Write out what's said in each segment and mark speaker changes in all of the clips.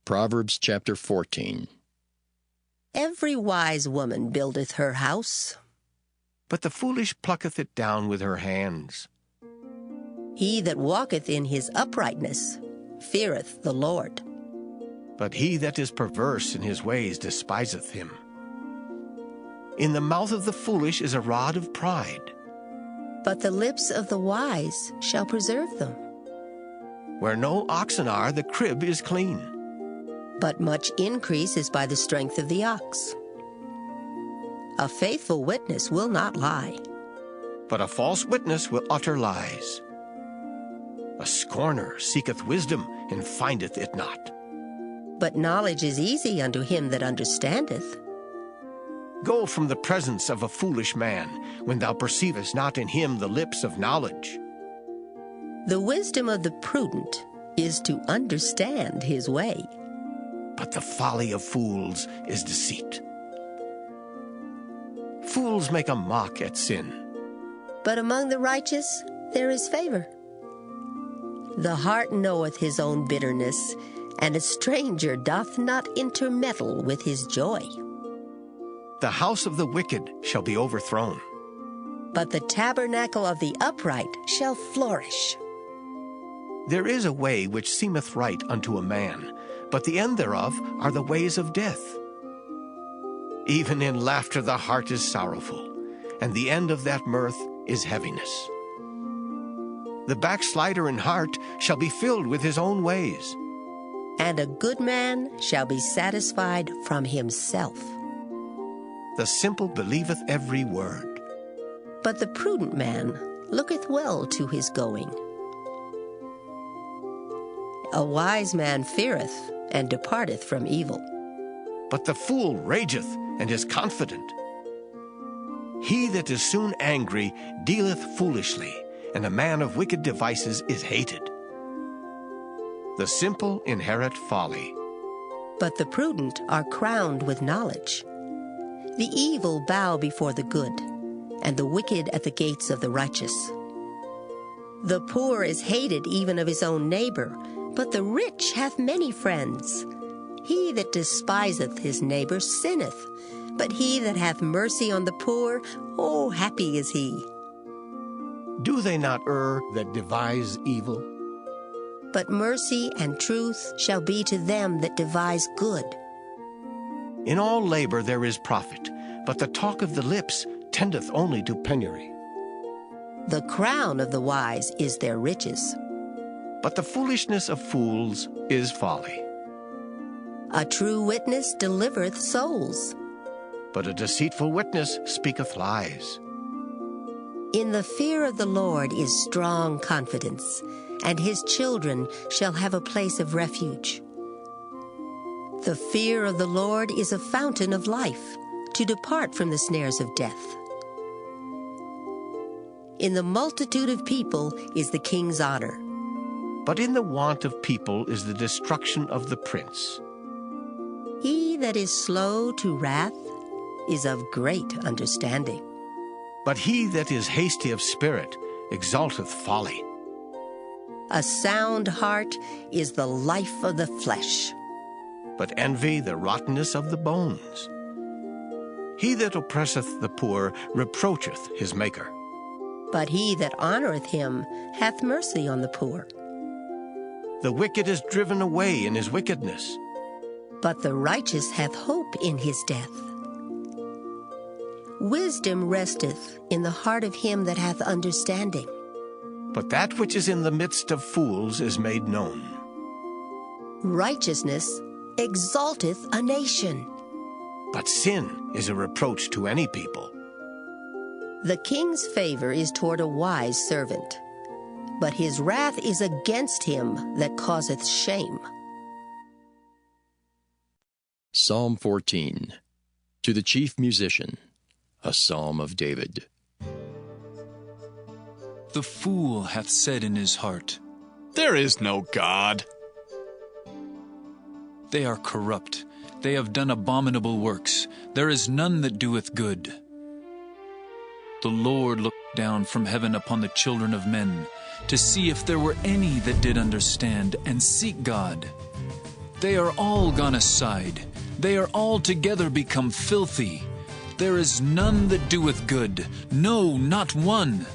Speaker 1: Proverbs chapter 14.
Speaker 2: Every wise woman buildeth her house.
Speaker 3: But the foolish plucketh it down with her hands.
Speaker 2: He that walketh in his uprightness feareth the Lord.
Speaker 3: But he that is perverse in his ways despiseth him. In the mouth of the foolish is a rod of pride.
Speaker 2: But the lips of the wise shall preserve them.
Speaker 3: Where no oxen are, the crib is clean.
Speaker 2: But much increase is by the strength of the ox. A faithful witness will not lie.
Speaker 3: But a false witness will utter lies. A scorner seeketh wisdom, and findeth it not.
Speaker 2: But knowledge is easy unto him that understandeth.
Speaker 3: Go from the presence of a foolish man, when thou perceivest not in him the lips of knowledge.
Speaker 2: The wisdom of the prudent is to understand his way.
Speaker 3: But the folly of fools is deceit. Fools make a mock at sin.
Speaker 2: But among the righteous there is favor. The heart knoweth his own bitterness, and a stranger doth not intermeddle with his joy.
Speaker 3: The house of the wicked shall be overthrown.
Speaker 2: But the tabernacle of the upright shall flourish.
Speaker 3: There is a way which seemeth right unto a man, but the end thereof are the ways of death. Even in laughter the heart is sorrowful, and the end of that mirth is heaviness. The backslider in heart shall be filled with his own ways.
Speaker 2: And a good man shall be satisfied from himself.
Speaker 3: The simple believeth every word.
Speaker 2: But the prudent man looketh well to his going. A wise man feareth, and departeth from evil.
Speaker 3: But the fool rageth, and is confident. He that is soon angry dealeth foolishly, and a man of wicked devices is hated. The simple inherit folly.
Speaker 2: But the prudent are crowned with knowledge. The evil bow before the good, and the wicked at the gates of the righteous. The poor is hated even of his own neighbor, but the rich hath many friends. He that despiseth his neighbor sinneth, but he that hath mercy on the poor, oh, happy is he.
Speaker 3: Do they not err that devise evil?
Speaker 2: But mercy and truth shall be to them that devise good.
Speaker 3: In all labor there is profit, but the talk of the lips tendeth only to penury.
Speaker 2: The crown of the wise is their riches.
Speaker 3: But the foolishness of fools is folly.
Speaker 2: A true witness delivereth souls.
Speaker 3: But a deceitful witness speaketh lies.
Speaker 2: In the fear of the Lord is strong confidence, and his children shall have a place of refuge. The fear of the Lord is a fountain of life, to depart from the snares of death. In the multitude of people is the king's honor.
Speaker 3: But in the want of people is the destruction of the prince.
Speaker 2: He that is slow to wrath is of great understanding.
Speaker 3: But he that is hasty of spirit exalteth folly.
Speaker 2: A sound heart is the life of the flesh.
Speaker 3: But envy the rottenness of the bones. He that oppresseth the poor reproacheth his Maker.
Speaker 2: But he that honoreth him hath mercy on the poor.
Speaker 3: The wicked is driven away in his wickedness.
Speaker 2: But the righteous hath hope in his death. Wisdom resteth in the heart of him that hath understanding.
Speaker 3: But that which is in the midst of fools is made known.
Speaker 2: Righteousness exalteth a nation.
Speaker 3: But sin is a reproach to any people.
Speaker 2: The king's favor is toward a wise servant, but his wrath is against him that causeth shame.
Speaker 1: Psalm 14. To the chief musician, a psalm of David.
Speaker 4: The fool hath said in his heart,
Speaker 5: There is no God.
Speaker 4: They are corrupt, they have done abominable works, there is none that doeth good. The Lord looked down from heaven upon the children of men, to see if there were any that did understand and seek God. They are all gone aside. They are altogether become filthy. There is none that doeth good, no, not one.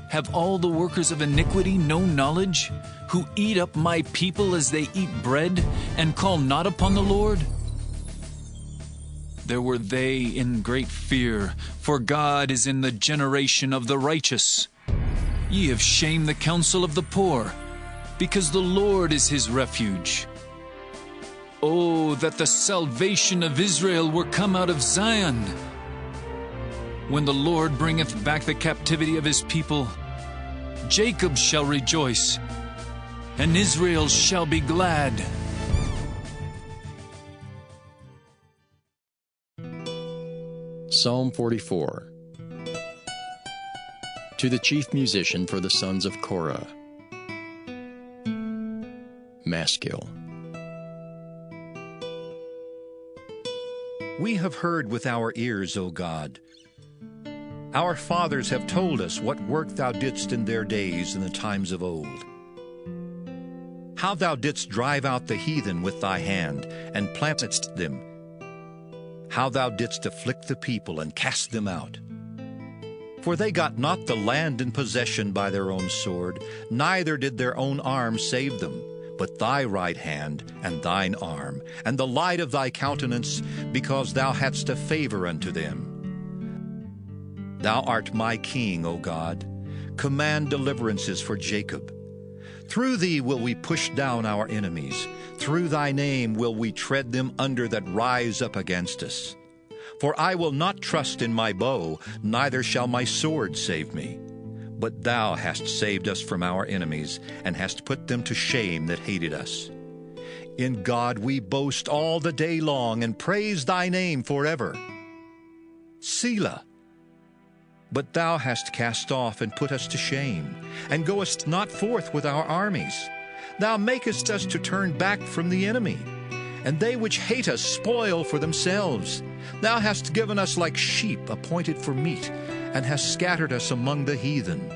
Speaker 4: Have all the workers of iniquity no knowledge, who eat up my people as they eat bread, and call not upon the Lord? There were they in great fear, for God is in the generation of the righteous. Ye have shamed the counsel of the poor, because the Lord is his refuge. Oh, that the salvation of Israel were come out of Zion! When the Lord bringeth back the captivity of his people, Jacob shall rejoice, and Israel shall be glad.
Speaker 1: Psalm 44. To the chief musician for the sons of Korah. Maskil.
Speaker 6: We have heard with our ears, O God. Our fathers have told us what work thou didst in their days in the times of old. How thou didst drive out the heathen with thy hand, and plantedst them. How thou didst afflict the people, and cast them out. For they got not the land in possession by their own sword, neither did their own arm save them, but thy right hand and thine arm, and the light of thy countenance, because thou hadst a favor unto them. Thou art my king, O God. Command deliverances for Jacob. Through thee will we push down our enemies. Through thy name will we tread them under that rise up against us. For I will not trust in my bow, neither shall my sword save me. But thou hast saved us from our enemies, and hast put them to shame that hated us. In God we boast all the day long, and praise thy name forever. Selah. But thou hast cast off and put us to shame, and goest not forth with our armies. Thou makest us to turn back from the enemy, and they which hate us spoil for themselves. Thou hast given us like sheep appointed for meat, and hast scattered us among the heathen.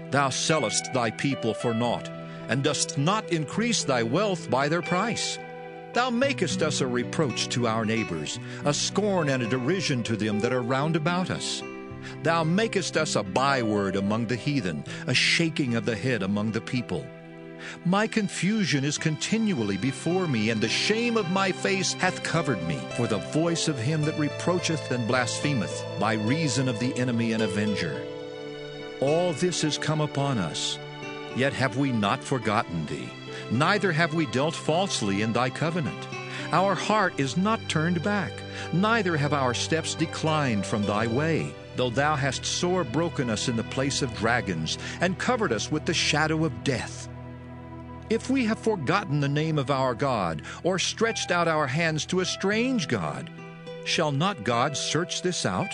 Speaker 6: Thou sellest thy people for naught, and dost not increase thy wealth by their price. Thou makest us a reproach to our neighbors, a scorn and a derision to them that are round about us. Thou makest us a byword among the heathen, a shaking of the head among the people. My confusion is continually before me, and the shame of my face hath covered me, for the voice of him that reproacheth and blasphemeth, by reason of the enemy and avenger. All this is come upon us, yet have we not forgotten thee, neither have we dealt falsely in thy covenant. Our heart is not turned back, neither have our steps declined from thy way. Though thou hast sore broken us in the place of dragons, and covered us with the shadow of death. If we have forgotten the name of our God, or stretched out our hands to a strange God, shall not God search this out?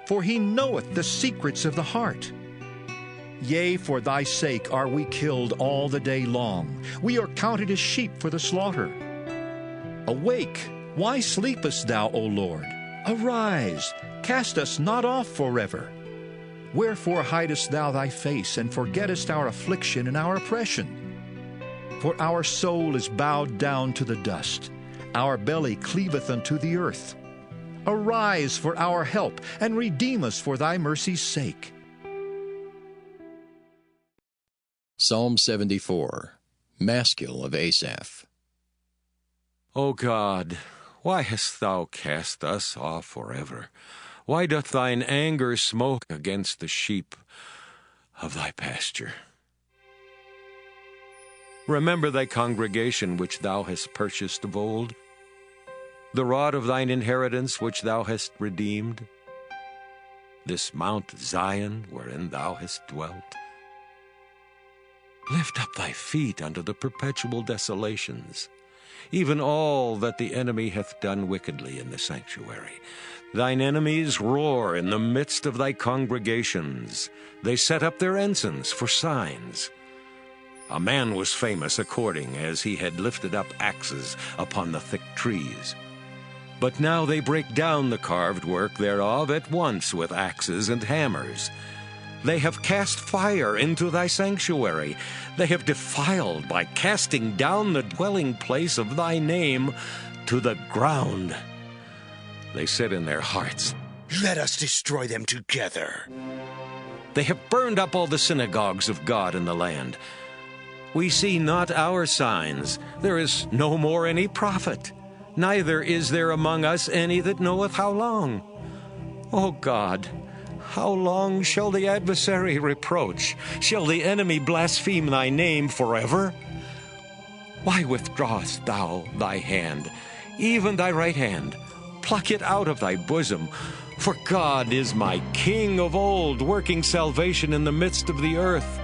Speaker 6: For he knoweth the secrets of the heart. Yea, for thy sake are we killed all the day long. We are counted as sheep for the slaughter. Awake, why sleepest thou, O Lord? Arise, cast us not off forever. Wherefore hidest thou thy face, and forgettest our affliction and our oppression? For our soul is bowed down to the dust, our belly cleaveth unto the earth. Arise for our help, and redeem us for thy mercy's sake.
Speaker 1: Psalm 74. Maskil of Asaph.
Speaker 7: O God, why hast thou cast us off forever? Why doth thine anger smoke against the sheep of thy pasture? Remember thy congregation which thou hast purchased of old, the rod of thine inheritance which thou hast redeemed, this Mount Zion wherein thou hast dwelt. Lift up thy feet unto the perpetual desolations, even all that the enemy hath done wickedly in the sanctuary. Thine enemies roar in the midst of thy congregations. They set up their ensigns for signs. A man was famous according as he had lifted up axes upon the thick trees. But now they break down the carved work thereof at once with axes and hammers. They have cast fire into thy sanctuary. They have defiled by casting down the dwelling place of thy name to the ground. They said in their hearts,
Speaker 8: Let us destroy them together.
Speaker 7: They have burned up all the synagogues of God in the land. We see not our signs. There is no more any prophet. Neither is there among us any that knoweth how long. O God, how long shall the adversary reproach? Shall the enemy blaspheme thy name forever? Why withdrawest thou thy hand, even thy right hand? Pluck it out of thy bosom. For God is my King of old, working salvation in the midst of the earth.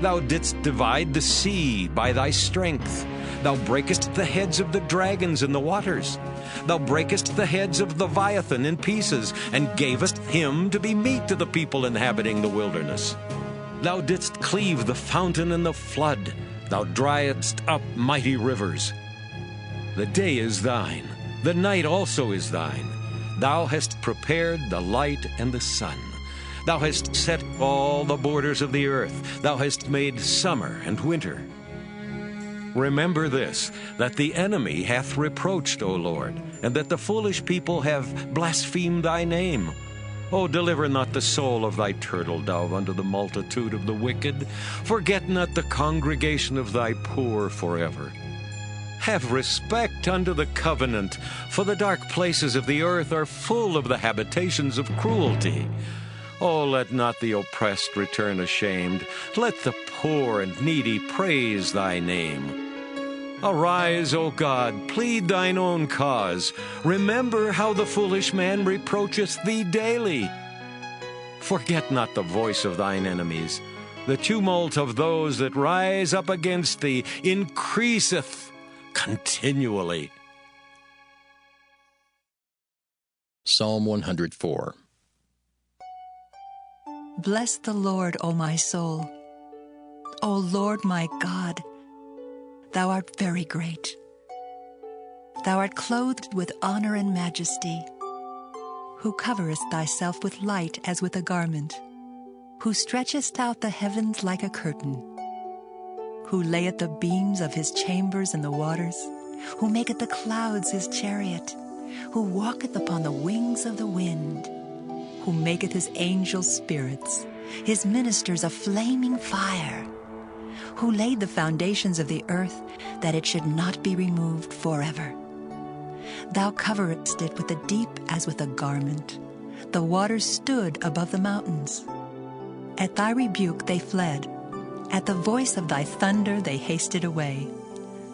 Speaker 7: Thou didst divide the sea by thy strength. Thou breakest the heads of the dragons in the waters. Thou breakest the heads of the Leviathan in pieces, and gavest him to be meat to the people inhabiting the wilderness. Thou didst cleave the fountain and the flood. Thou driedst up mighty rivers. The day is thine, the night also is thine. Thou hast prepared the light and the sun. Thou hast set all the borders of the earth. Thou hast made summer and winter. Remember this, that the enemy hath reproached, O Lord, and that the foolish people have blasphemed thy name. O deliver not the soul of thy turtle dove unto the multitude of the wicked. Forget not the congregation of thy poor forever. Have respect unto the covenant, for the dark places of the earth are full of the habitations of cruelty. Oh, let not the oppressed return ashamed. Let the poor and needy praise thy name. Arise, O God, plead thine own cause. Remember how the foolish man reproacheth thee daily. Forget not the voice of thine enemies. The tumult of those that rise up against thee increaseth continually.
Speaker 1: Psalm 104.
Speaker 9: Bless the Lord, O my soul. O Lord my God, thou art very great. Thou art clothed with honor and majesty, who coverest thyself with light as with a garment, who stretchest out the heavens like a curtain, who layeth the beams of his chambers in the waters, who maketh the clouds his chariot, who walketh upon the wings of the wind, who maketh his angels spirits, his ministers a flaming fire, who laid the foundations of the earth, that it should not be removed forever. Thou coveredst it with the deep as with a garment. The waters stood above the mountains. At thy rebuke they fled. At the voice of thy thunder they hasted away.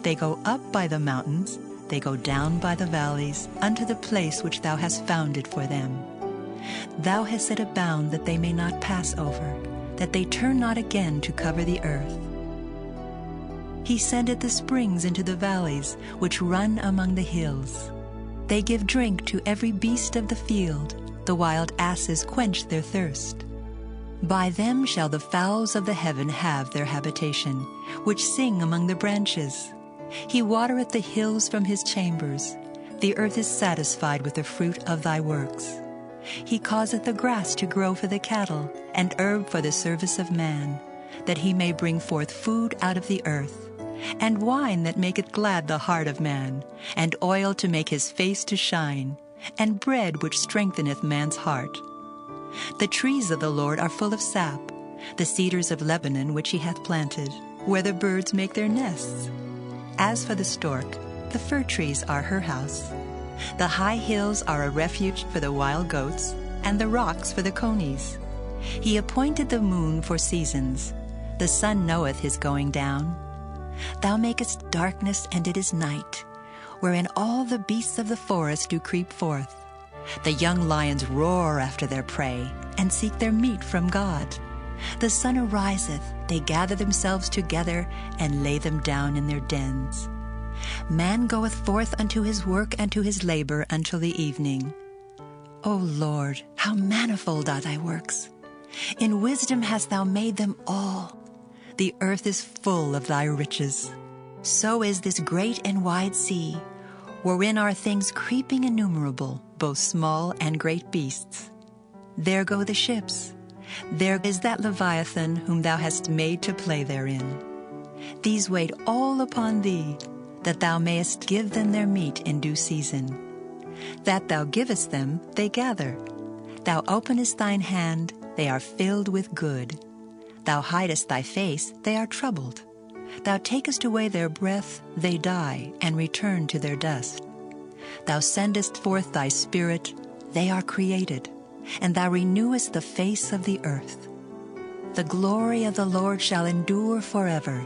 Speaker 9: They go up by the mountains, they go down by the valleys, unto the place which thou hast founded for them. Thou hast set a bound that they may not pass over, that they turn not again to cover the earth. He sendeth the springs into the valleys, which run among the hills. They give drink to every beast of the field. The wild asses quench their thirst. By them shall the fowls of the heaven have their habitation, which sing among the branches. He watereth the hills from his chambers. The earth is satisfied with the fruit of thy works. He causeth the grass to grow for the cattle, and herb for the service of man, that he may bring forth food out of the earth, and wine that maketh glad the heart of man, and oil to make his face to shine, and bread which strengtheneth man's heart. The trees of the Lord are full of sap, the cedars of Lebanon which he hath planted, where the birds make their nests. As for the stork, the fir trees are her house. The high hills are a refuge for the wild goats, and the rocks for the conies. He appointed the moon for seasons. The sun knoweth his going down. Thou makest darkness, and it is night, wherein all the beasts of the forest do creep forth. The young lions roar after their prey, and seek their meat from God. The sun ariseth, they gather themselves together, and lay them down in their dens. Man goeth forth unto his work and to his labor until the evening. O Lord, how manifold are thy works! In wisdom hast thou made them all. The earth is full of thy riches. So is this great and wide sea, wherein are things creeping innumerable, both small and great beasts. There go the ships. There is that Leviathan whom thou hast made to play therein. These wait all upon thee, that thou mayest give them their meat in due season. That thou givest them, they gather. Thou openest thine hand, they are filled with good. Thou hidest thy face, they are troubled. Thou takest away their breath, they die, and return to their dust. Thou sendest forth thy spirit, they are created, and thou renewest the face of the earth. The glory of the Lord shall endure forever.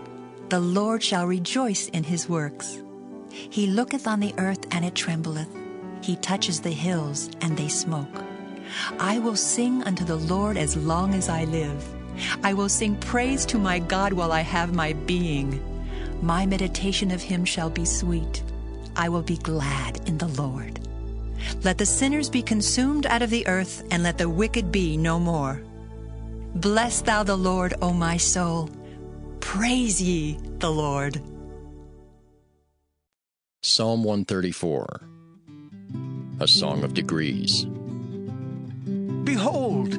Speaker 9: The Lord shall rejoice in his works. He looketh on the earth, and it trembleth. He touches the hills, and they smoke. I will sing unto the Lord as long as I live. I will sing praise to my God while I have my being. My meditation of him shall be sweet. I will be glad in the Lord. Let the sinners be consumed out of the earth, and let the wicked be no more. Bless thou the Lord, O my soul. Praise ye the Lord.
Speaker 1: Psalm 134, a song of degrees.
Speaker 3: Behold,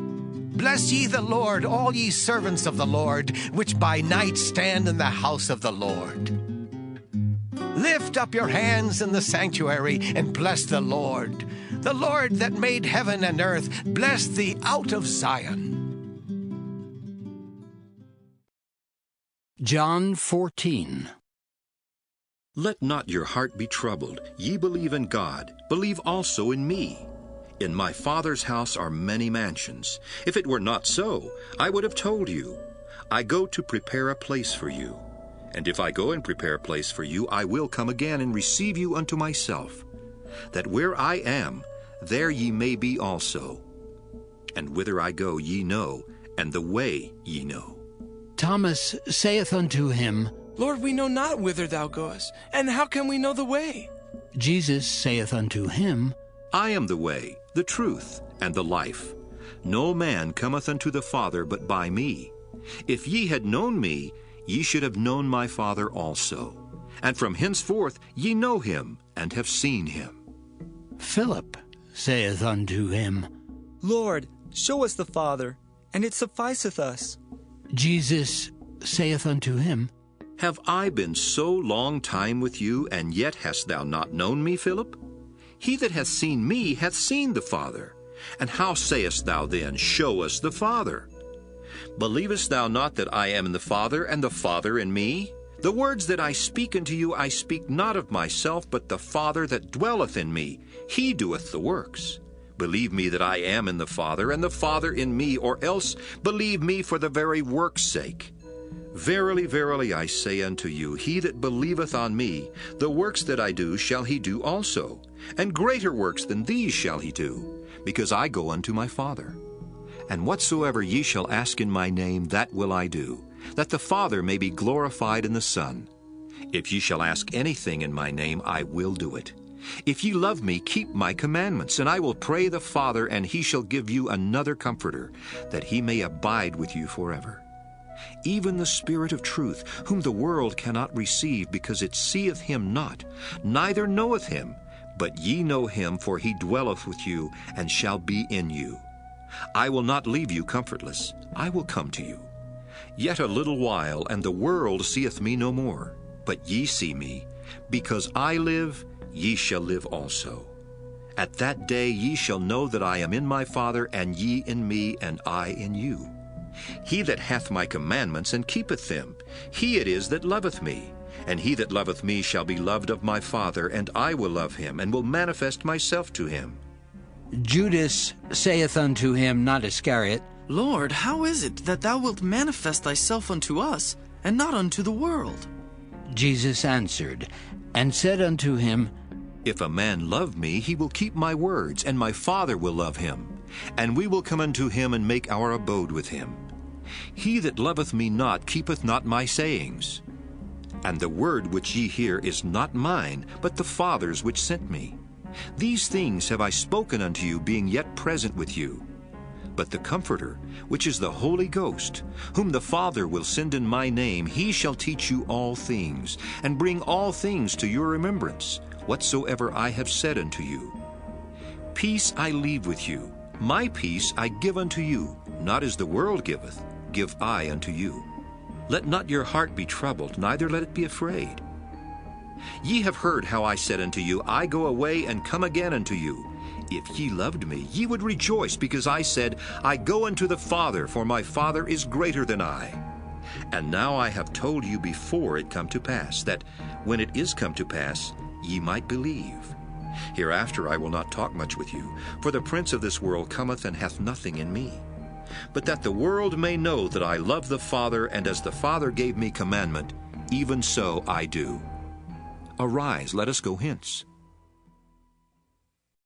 Speaker 3: bless ye the Lord, all ye servants of the Lord, which by night stand in the house of the Lord. Lift up your hands in the sanctuary, and bless the Lord. The Lord that made heaven and earth, bless thee out of Zion.
Speaker 10: John 14.
Speaker 6: Let not your heart be troubled. Ye believe in God, believe also in me. In my Father's house are many mansions. If it were not so, I would have told you. I go to prepare a place for you. And if I go and prepare a place for you, I will come again and receive you unto myself, that where I am, there ye may be also. And whither I go ye know, and the way ye know.
Speaker 10: Thomas saith unto him,
Speaker 11: Lord, we know not whither thou goest, and how can we know the way?
Speaker 10: Jesus saith unto him,
Speaker 6: I am the way, the truth, and the life. No man cometh unto the Father but by me. If ye had known me, ye should have known my Father also. And from henceforth ye know him, and have seen him.
Speaker 10: Philip saith unto him,
Speaker 11: Lord, show us the Father, and it sufficeth us.
Speaker 10: Jesus saith unto him,
Speaker 6: Have I been so long time with you, and yet hast thou not known me, Philip? He that hath seen me hath seen the Father. And how sayest thou then, Show us the Father? Believest thou not that I am in the Father, and the Father in me? The words that I speak unto you, I speak not of myself, but the Father that dwelleth in me, he doeth the works. Believe me that I am in the Father, and the Father in me, or else believe me for the very work's sake. Verily, verily, I say unto you, he that believeth on me, the works that I do shall he do also, and greater works than these shall he do, because I go unto my Father. And whatsoever ye shall ask in my name, that will I do, that the Father may be glorified in the Son. If ye shall ask anything in my name, I will do it. If ye love me, keep my commandments, and I will pray the Father, and he shall give you another Comforter, that he may abide with you forever. Even the Spirit of truth, whom the world cannot receive, because it seeth him not, neither knoweth him, but ye know him, for he dwelleth with you, and shall be in you. I will not leave you comfortless, I will come to you. Yet a little while, and the world seeth me no more, but ye see me. Because I live, ye shall live also. At that day ye shall know that I am in my Father, and ye in me, and I in you. He that hath my commandments and keepeth them, he it is that loveth me. And he that loveth me shall be loved of my Father, and I will love him, and will manifest myself to him.
Speaker 10: Judas saith unto him, not Iscariot,
Speaker 11: Lord, how is it that thou wilt manifest thyself unto us, and not unto the world?
Speaker 10: Jesus answered, and said unto him,
Speaker 6: If a man love me, he will keep my words, and my Father will love him, and we will come unto him, and make our abode with him. He that loveth me not keepeth not my sayings. And the word which ye hear is not mine, but the Father's which sent me. These things have I spoken unto you, being yet present with you. But the Comforter, which is the Holy Ghost, whom the Father will send in my name, he shall teach you all things, and bring all things to your remembrance, whatsoever I have said unto you. Peace I leave with you, My peace I give unto you, not as the world giveth, give I unto you. Let not your heart be troubled, neither let it be afraid. Ye have heard how I said unto you, I go away and come again unto you. If ye loved me, ye would rejoice, because I said, I go unto the Father, for my Father is greater than I. And now I have told you before it come to pass, that when it is come to pass, ye might believe. Hereafter I will not talk much with you, for the prince of this world cometh and hath nothing in me. But that the world may know that I love the Father, and as the Father gave me commandment, even so I do. Arise, let us go hence.